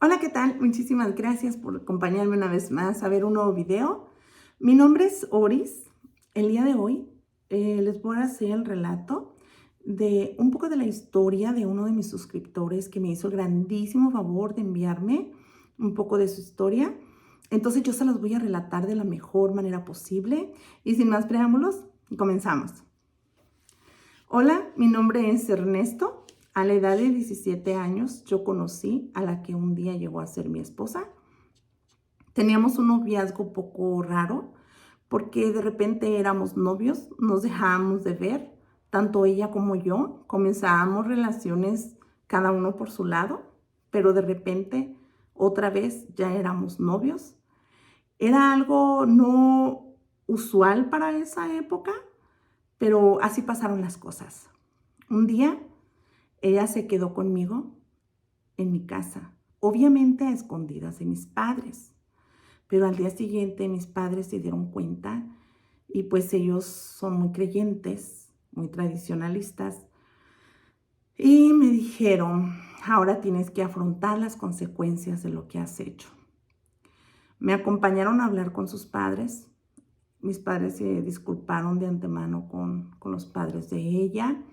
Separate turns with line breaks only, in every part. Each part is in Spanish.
Hola, ¿qué tal? Muchísimas gracias por acompañarme una vez más a ver un nuevo video. Mi nombre es Oris. El día de hoy les voy a hacer el relato de un poco de la historia de uno de mis suscriptores que me hizo el grandísimo favor de enviarme un poco de su historia. Entonces yo se las voy a relatar de la mejor manera posible y sin más preámbulos, comenzamos. Hola, mi nombre es Ernesto. A la edad de 17 años, yo conocí a la que un día llegó a ser mi esposa. Teníamos un noviazgo poco raro porque de repente éramos novios, nos dejábamos de ver, tanto ella como yo. Comenzábamos relaciones cada uno por su lado, pero de repente otra vez ya éramos novios. Era algo no usual para esa época, pero así pasaron las cosas. Un día ella se quedó conmigo en mi casa, obviamente a escondidas de mis padres, pero al día siguiente mis padres se dieron cuenta y pues ellos son muy creyentes, muy tradicionalistas y me dijeron, ahora tienes que afrontar las consecuencias de lo que has hecho. Me acompañaron a hablar con sus padres. Mis padres se disculparon de antemano con los padres de ella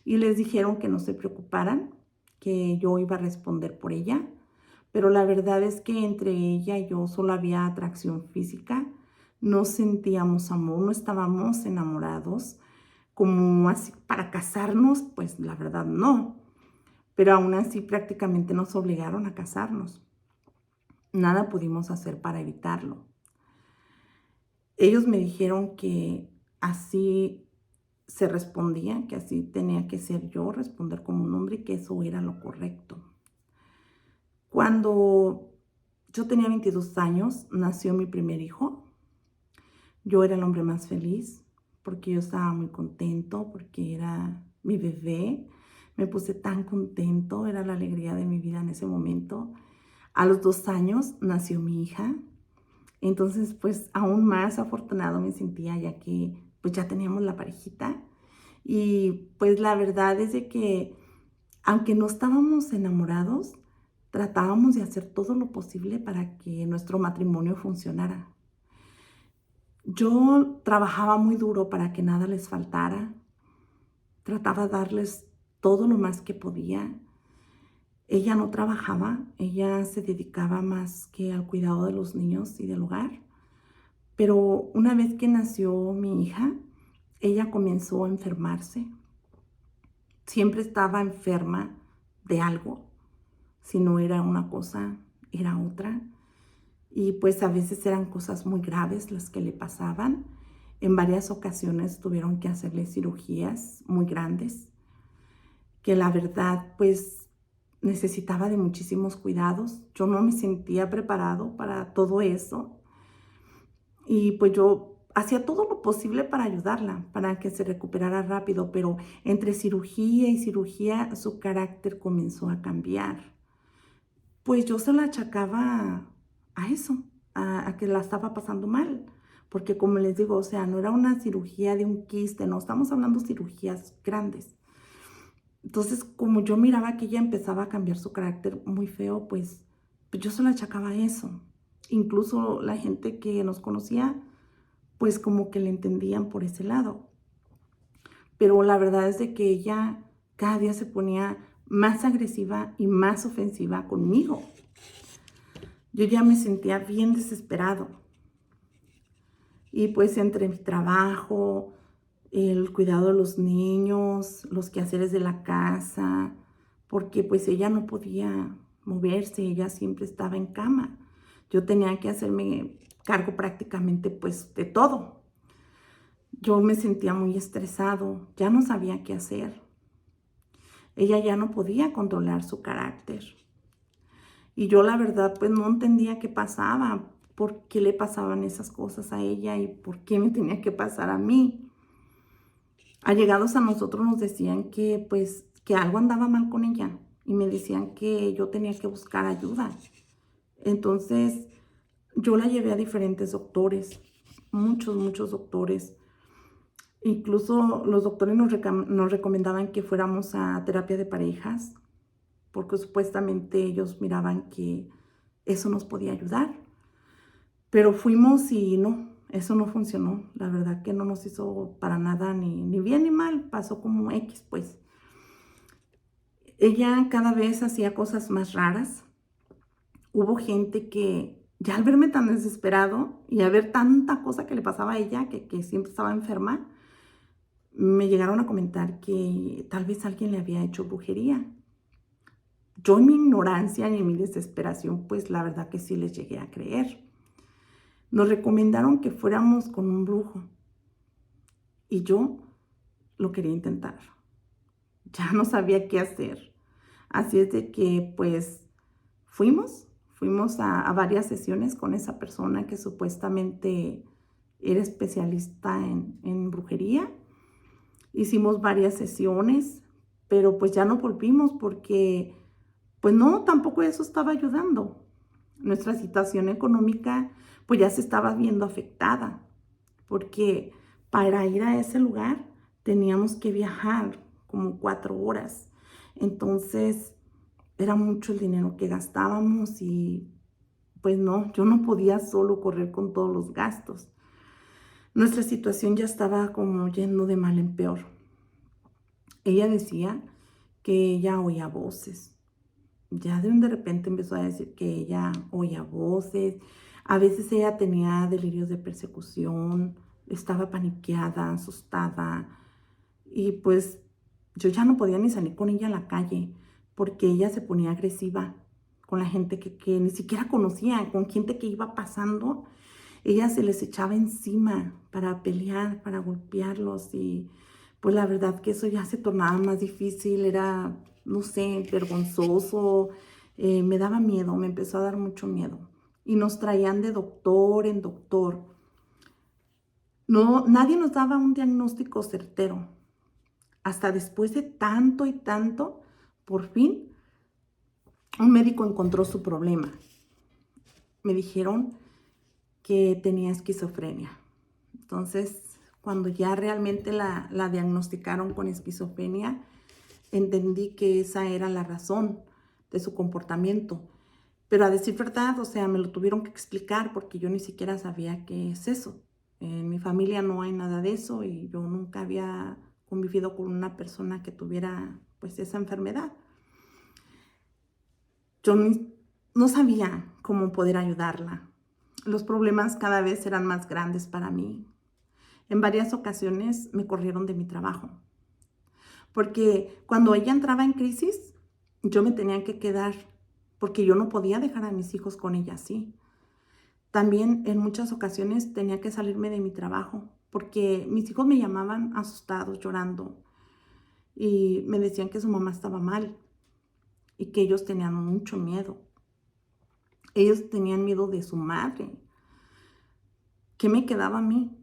y les dijeron que no se preocuparan, que yo iba a responder por ella, pero la verdad es que entre ella y yo solo había atracción física, no sentíamos amor, no estábamos enamorados, como así para casarnos, pues la verdad no, pero aún así prácticamente nos obligaron a casarnos. Nada pudimos hacer para evitarlo. Ellos me dijeron que así se respondía, que así tenía que ser yo, responder como un hombre y que eso era lo correcto. Cuando yo tenía 22 años, nació mi primer hijo. Yo era el hombre más feliz porque yo estaba muy contento, porque era mi bebé. Me puse tan contento, era la alegría de mi vida en ese momento. A los 2 años nació mi hija. Entonces, pues aún más afortunado me sentía ya que pues ya teníamos la parejita. Y pues la verdad es de que aunque no estábamos enamorados, tratábamos de hacer todo lo posible para que nuestro matrimonio funcionara. Yo trabajaba muy duro para que nada les faltara, trataba de darles todo lo más que podía. Ella no trabajaba, ella se dedicaba más que al cuidado de los niños y del hogar. Pero una vez que nació mi hija, ella comenzó a enfermarse. Siempre estaba enferma de algo. Si no era una cosa, era otra. Y pues a veces eran cosas muy graves las que le pasaban. En varias ocasiones tuvieron que hacerle cirugías muy grandes, que la verdad pues necesitaba de muchísimos cuidados. Yo no me sentía preparado para todo eso. Y pues yo hacía todo lo posible para ayudarla, para que se recuperara rápido, pero entre cirugía y cirugía su carácter comenzó a cambiar. Pues yo se la achacaba a eso, a que la estaba pasando mal, porque como les digo, o sea, no era una cirugía de un quiste, no, estamos hablando de cirugías grandes. Entonces, como yo miraba que ella empezaba a cambiar su carácter muy feo, pues yo se la achacaba a eso. Incluso la gente que nos conocía, pues como que le entendían por ese lado. Pero la verdad es de que ella cada día se ponía más agresiva y más ofensiva conmigo. Yo ya me sentía bien desesperado. Y pues entre mi trabajo, el cuidado de los niños, los quehaceres de la casa, porque pues ella no podía moverse, ella siempre estaba en cama. Yo tenía que hacerme cargo prácticamente pues de todo. Yo me sentía muy estresado, ya no sabía qué hacer. Ella ya no podía controlar su carácter. Y yo la verdad pues no entendía qué pasaba, por qué le pasaban esas cosas a ella y por qué me tenía que pasar a mí. Allegados a nosotros nos decían que pues que algo andaba mal con ella y me decían que yo tenía que buscar ayuda. Entonces yo la llevé a diferentes doctores, muchos doctores. Incluso los doctores nos recomendaban que fuéramos a terapia de parejas. porque supuestamente ellos miraban que eso nos podía ayudar. Pero fuimos y no, eso no funcionó. La verdad que no nos hizo para nada ni bien ni mal, pasó como X, pues. Ella cada vez hacía cosas más raras. Hubo gente que ya al verme tan desesperado y a ver tanta cosa que le pasaba a ella, que siempre estaba enferma, me llegaron a comentar que tal vez alguien le había hecho brujería. Yo en mi ignorancia y en mi desesperación, pues la verdad que sí les llegué a creer. Nos recomendaron que fuéramos con un brujo y yo lo quería intentar. Ya no sabía qué hacer. Así es de que pues fuimos a varias sesiones con esa persona que supuestamente era especialista en brujería. Hicimos varias sesiones, pero pues ya no volvimos porque pues no, tampoco eso estaba ayudando. Nuestra situación económica pues ya se estaba viendo afectada, porque para ir a ese lugar teníamos que viajar como 4 horas. Entonces era mucho el dinero que gastábamos y pues no, yo no podía solo correr con todos los gastos. Nuestra situación ya estaba como yendo de mal en peor. Ella decía que ella oía voces. Ya de repente empezó a decir que ella oía voces. A veces ella tenía delirios de persecución, estaba paniqueada, asustada. Y pues yo ya no podía ni salir con ella a la calle porque ella se ponía agresiva con la gente que ni siquiera conocía, con gente que iba pasando. Ella se les echaba encima para pelear, para golpearlos y pues la verdad que eso ya se tornaba más difícil, era, no sé, vergonzoso, me daba miedo, me empezó a dar mucho miedo. Y nos traían de doctor en doctor. No, nadie nos daba un diagnóstico certero. Hasta después de tanto y tanto, por fin, un médico encontró su problema. Me dijeron que tenía esquizofrenia. Entonces, cuando ya realmente la diagnosticaron con esquizofrenia, entendí que esa era la razón de su comportamiento. Pero a decir verdad, o sea, me lo tuvieron que explicar porque yo ni siquiera sabía qué es eso. En mi familia no hay nada de eso y yo nunca había convivido con una persona que tuviera pues esa enfermedad. Yo no sabía cómo poder ayudarla. Los problemas cada vez eran más grandes para mí. En varias ocasiones me corrieron de mi trabajo, porque cuando ella entraba en crisis, yo me tenía que quedar, porque yo no podía dejar a mis hijos con ella así. También en muchas ocasiones tenía que salirme de mi trabajo, porque mis hijos me llamaban asustados, llorando, y me decían que su mamá estaba mal y que ellos tenían mucho miedo. Ellos tenían miedo de su madre. ¿Qué me quedaba a mí?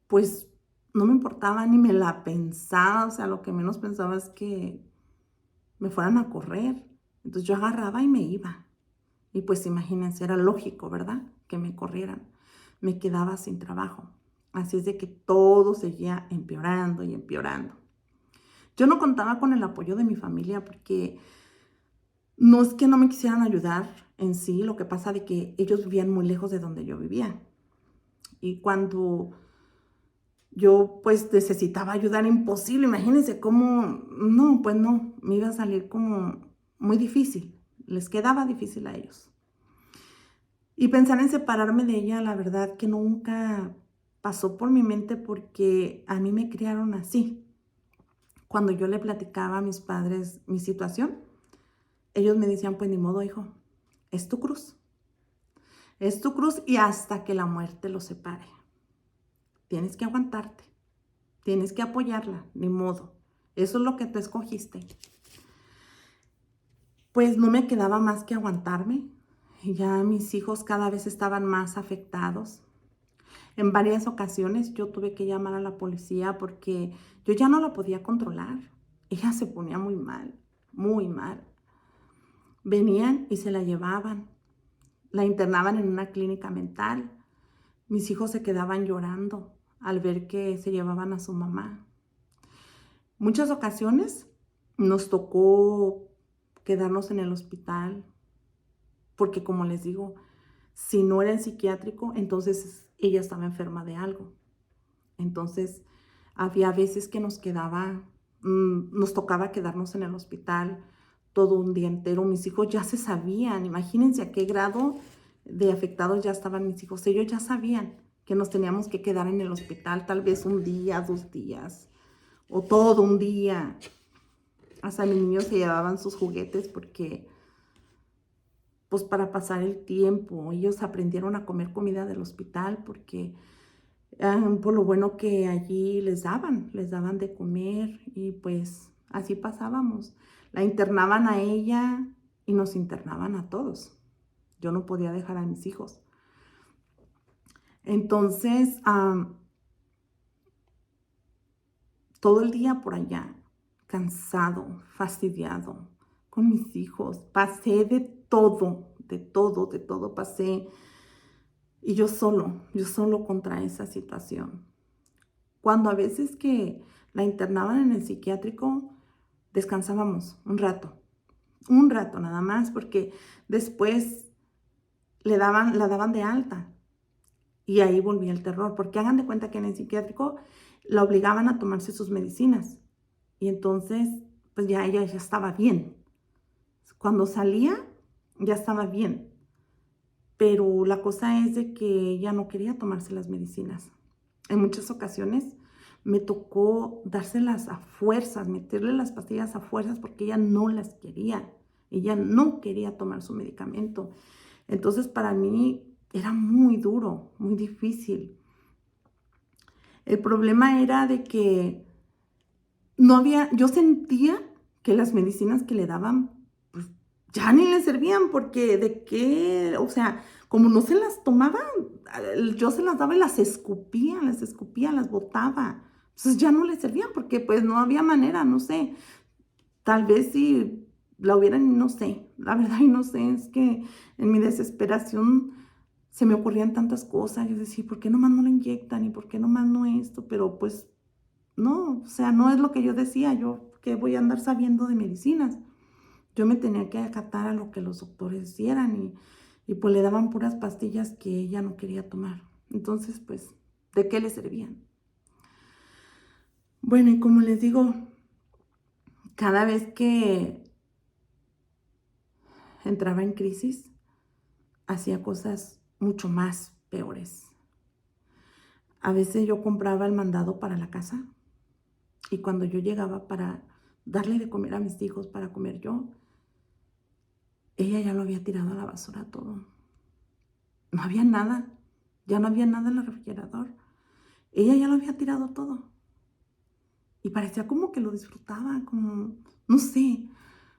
Pues no me importaba ni me la pensaba, o sea, lo que menos pensaba es que me fueran a correr. Entonces yo agarraba y me iba. Y pues imagínense, era lógico, ¿verdad? Que me corrieran. Me quedaba sin trabajo. Así es de que todo seguía empeorando y empeorando. Yo no contaba con el apoyo de mi familia porque no es que no me quisieran ayudar en sí, lo que pasa de que ellos vivían muy lejos de donde yo vivía. Y cuando yo pues necesitaba ayuda, era imposible. Imagínense cómo, no, pues no, me iba a salir como muy difícil. Les quedaba difícil a ellos. Y pensar en separarme de ella, la verdad que nunca pasó por mi mente porque a mí me criaron así. Cuando yo le platicaba a mis padres mi situación, ellos me decían, pues ni modo, hijo, es tu cruz. Es tu cruz y hasta que la muerte los separe. Tienes que aguantarte. Tienes que apoyarla, ni modo. Eso es lo que tú escogiste. Pues no me quedaba más que aguantarme. Ya mis hijos cada vez estaban más afectados. En varias ocasiones yo tuve que llamar a la policía porque yo ya no la podía controlar. Ella se ponía muy mal, muy mal. Venían y se la llevaban. La internaban en una clínica mental. Mis hijos se quedaban llorando al ver que se llevaban a su mamá. Muchas ocasiones nos tocó quedarnos en el hospital, porque como les digo, si no era en psiquiátrico, entonces ella estaba enferma de algo. Entonces, había veces que nos tocaba quedarnos en el hospital todo un día entero. Mis hijos ya se sabían, imagínense a qué grado de afectados ya estaban mis hijos. Ellos ya sabían que nos teníamos que quedar en el hospital tal vez un día, 2 días, o todo un día. Hasta mis niños se llevaban sus juguetes porque, pues para pasar el tiempo, ellos aprendieron a comer comida del hospital porque por lo bueno que allí les daban de comer y pues así pasábamos. La internaban a ella y nos internaban a todos. Yo no podía dejar a mis hijos. Entonces, todo el día por allá, cansado, fastidiado, con mis hijos. Pasé de todo, de todo, de todo pasé. Y yo solo contra esa situación. Cuando a veces que la internaban en el psiquiátrico, descansábamos un rato nada más, porque después la daban de alta y ahí volvía el terror, porque hagan de cuenta que en el psiquiátrico la obligaban a tomarse sus medicinas y entonces pues ya ella ya estaba bien. Cuando salía ya estaba bien, pero la cosa es de que ella no quería tomarse las medicinas. En muchas ocasiones me tocó dárselas a fuerzas, meterle las pastillas a fuerzas porque ella no las quería. Ella no quería tomar su medicamento. Entonces para mí era muy duro, muy difícil. El problema era de que yo sentía que las medicinas que le daban, pues ya ni le servían porque de qué, o sea, como no se las tomaba, yo se las daba y las escupía, las botaba. Entonces ya no le servían porque pues no había manera, no sé. Tal vez si la hubieran, no sé, la verdad y no sé, es que en mi desesperación se me ocurrían tantas cosas. Yo decía, ¿por qué nomás no la inyectan? ¿Y por qué nomás no esto? Pero pues no, o sea, no es lo que yo decía, yo que voy a andar sabiendo de medicinas. Yo me tenía que acatar a lo que los doctores dieran y pues le daban puras pastillas que ella no quería tomar. Entonces, pues, ¿de qué le servían? Bueno, y como les digo, cada vez que entraba en crisis, hacía cosas mucho más peores. A veces yo compraba el mandado para la casa y cuando yo llegaba para darle de comer a mis hijos, para comer yo, ella ya lo había tirado a la basura todo. No había nada, ya no había nada en el refrigerador. Ella ya lo había tirado todo. Y parecía como que lo disfrutaba, como, no sé,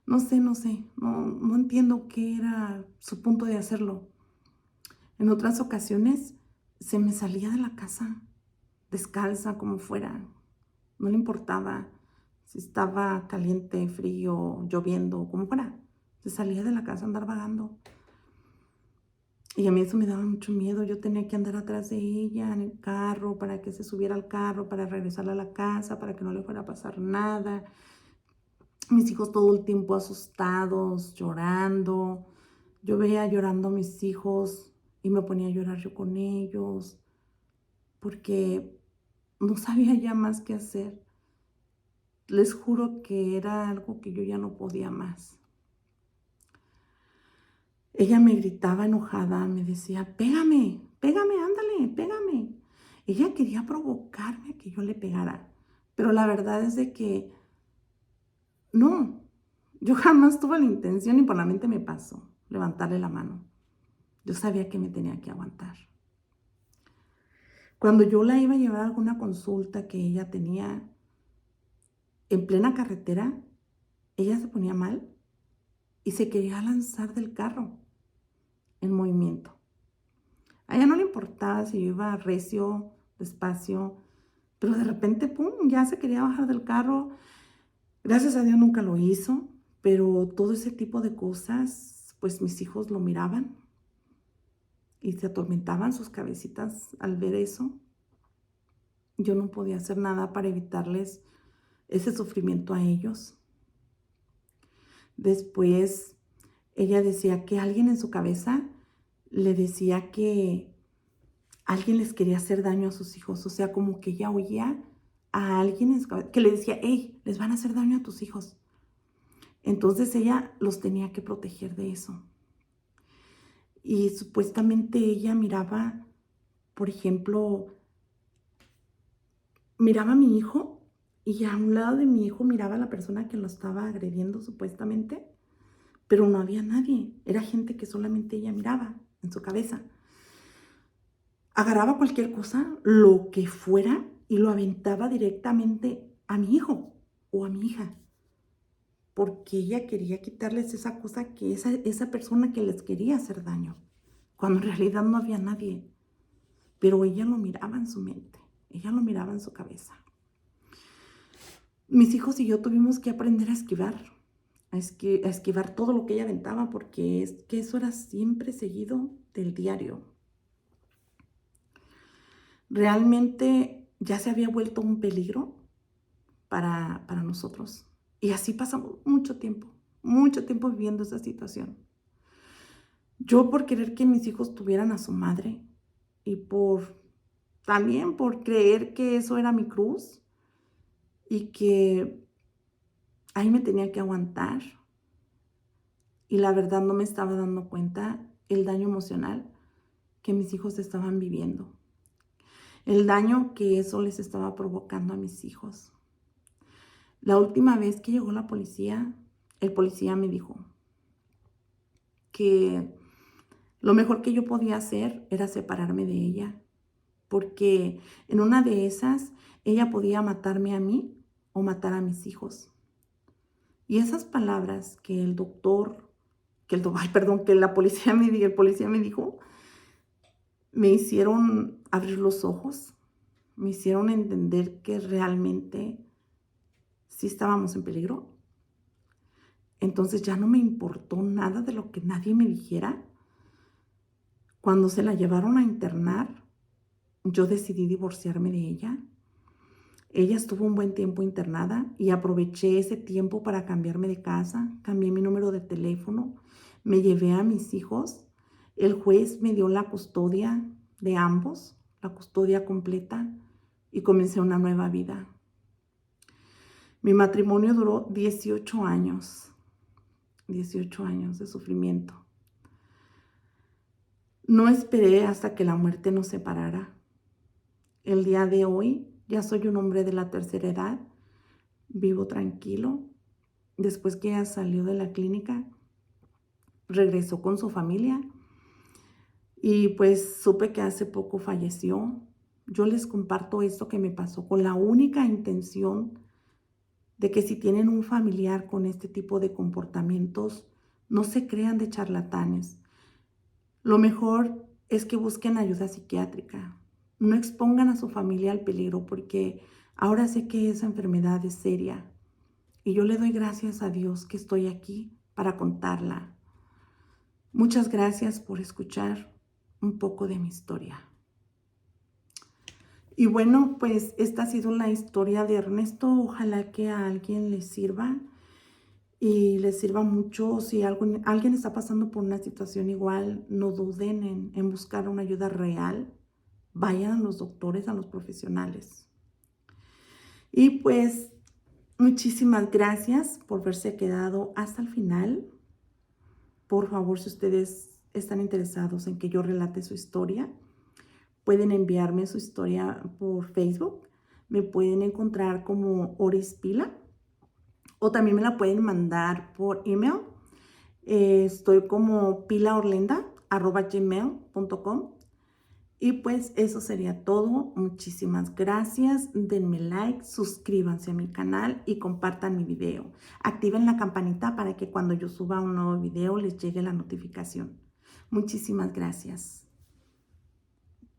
no entiendo qué era su punto de hacerlo. En otras ocasiones se me salía de la casa, descalza, como fuera. No le importaba si estaba caliente, frío, lloviendo, como fuera. Se salía de la casa a andar vagando. Y a mí eso me daba mucho miedo. Yo tenía que andar atrás de ella en el carro para que se subiera al carro, para regresarla a la casa, para que no le fuera a pasar nada. Mis hijos todo el tiempo asustados, llorando. Yo veía llorando a mis hijos y me ponía a llorar yo con ellos porque no sabía ya más qué hacer. Les juro que era algo que yo ya no podía más. Ella me gritaba enojada, me decía, pégame, pégame, ándale, pégame. Ella quería provocarme a que yo le pegara, pero la verdad es de que no, yo jamás tuve la intención y por la mente me pasó levantarle la mano. Yo sabía que me tenía que aguantar. Cuando yo la iba a llevar a alguna consulta que ella tenía en plena carretera, ella se ponía mal y se quería lanzar del carro en movimiento. A ella no le importaba si yo iba recio, despacio, pero de repente, pum, ya se quería bajar del carro. Gracias a Dios nunca lo hizo, pero todo ese tipo de cosas, pues mis hijos lo miraban y se atormentaban sus cabecitas al ver eso. Yo no podía hacer nada para evitarles ese sufrimiento a ellos. Después, ella decía que alguien en su cabeza le decía que alguien les quería hacer daño a sus hijos. O sea, como que ella oía a alguien en su cabeza que le decía, hey, les van a hacer daño a tus hijos. Entonces ella los tenía que proteger de eso. Y supuestamente ella miraba, por ejemplo, miraba a mi hijo y a un lado de mi hijo miraba a la persona que lo estaba agrediendo supuestamente, pero no había nadie. Era gente que solamente ella miraba en su cabeza. Agarraba cualquier cosa, lo que fuera, y lo aventaba directamente a mi hijo o a mi hija, porque ella quería quitarles esa cosa que esa persona que les quería hacer daño, cuando en realidad no había nadie. Pero ella lo miraba en su mente, ella lo miraba en su cabeza. Mis hijos y yo tuvimos que aprender a esquivar, a esquivar todo lo que ella aventaba, porque es que eso era siempre seguido del diario. Realmente ya se había vuelto un peligro para nosotros. Y así pasamos mucho tiempo viviendo esa situación. Yo por querer que mis hijos tuvieran a su madre y también por creer que eso era mi cruz y que ahí me tenía que aguantar. Y la verdad no me estaba dando cuenta el daño emocional que mis hijos estaban viviendo. El daño que eso les estaba provocando a mis hijos. La última vez que llegó la policía, el policía me dijo que lo mejor que yo podía hacer era separarme de ella, porque en una de esas ella podía matarme a mí o matar a mis hijos. Y esas palabras que el policía me dijo, me hicieron abrir los ojos, me hicieron entender que realmente sí estábamos en peligro. Entonces ya no me importó nada de lo que nadie me dijera. Cuando se la llevaron a internar, yo decidí divorciarme de ella. Ella estuvo un buen tiempo internada y aproveché ese tiempo para cambiarme de casa, cambié mi número de teléfono, me llevé a mis hijos. El juez me dio la custodia de ambos, la custodia completa, y comencé una nueva vida. Mi matrimonio duró 18 años de sufrimiento. No esperé hasta que la muerte nos separara. El día de hoy ya soy un hombre de la tercera edad, vivo tranquilo. Después que ella salió de la clínica, regresó con su familia y pues supe que hace poco falleció. Yo les comparto esto que me pasó con la única intención de que si tienen un familiar con este tipo de comportamientos, no se crean de charlatanes. Lo mejor es que busquen ayuda psiquiátrica. No expongan a su familia al peligro, porque ahora sé que esa enfermedad es seria. Y yo le doy gracias a Dios que estoy aquí para contarla. Muchas gracias por escuchar un poco de mi historia. Y bueno, pues esta ha sido la historia de Ernesto. Ojalá que a alguien le sirva y les sirva mucho. Si alguien está pasando por una situación igual, no duden en buscar una ayuda real. Vayan a los doctores, a los profesionales. Y pues muchísimas gracias por haberse quedado hasta el final. Por favor, si ustedes están interesados en que yo relate su historia, pueden enviarme su historia por Facebook. Me pueden encontrar como Oris Pila, o también me la pueden mandar por email. Estoy como pilaorlenda@gmail.com. Y pues eso sería todo. Muchísimas gracias. Denme like, suscríbanse a mi canal y compartan mi video. Activen la campanita para que cuando yo suba un nuevo video les llegue la notificación. Muchísimas gracias.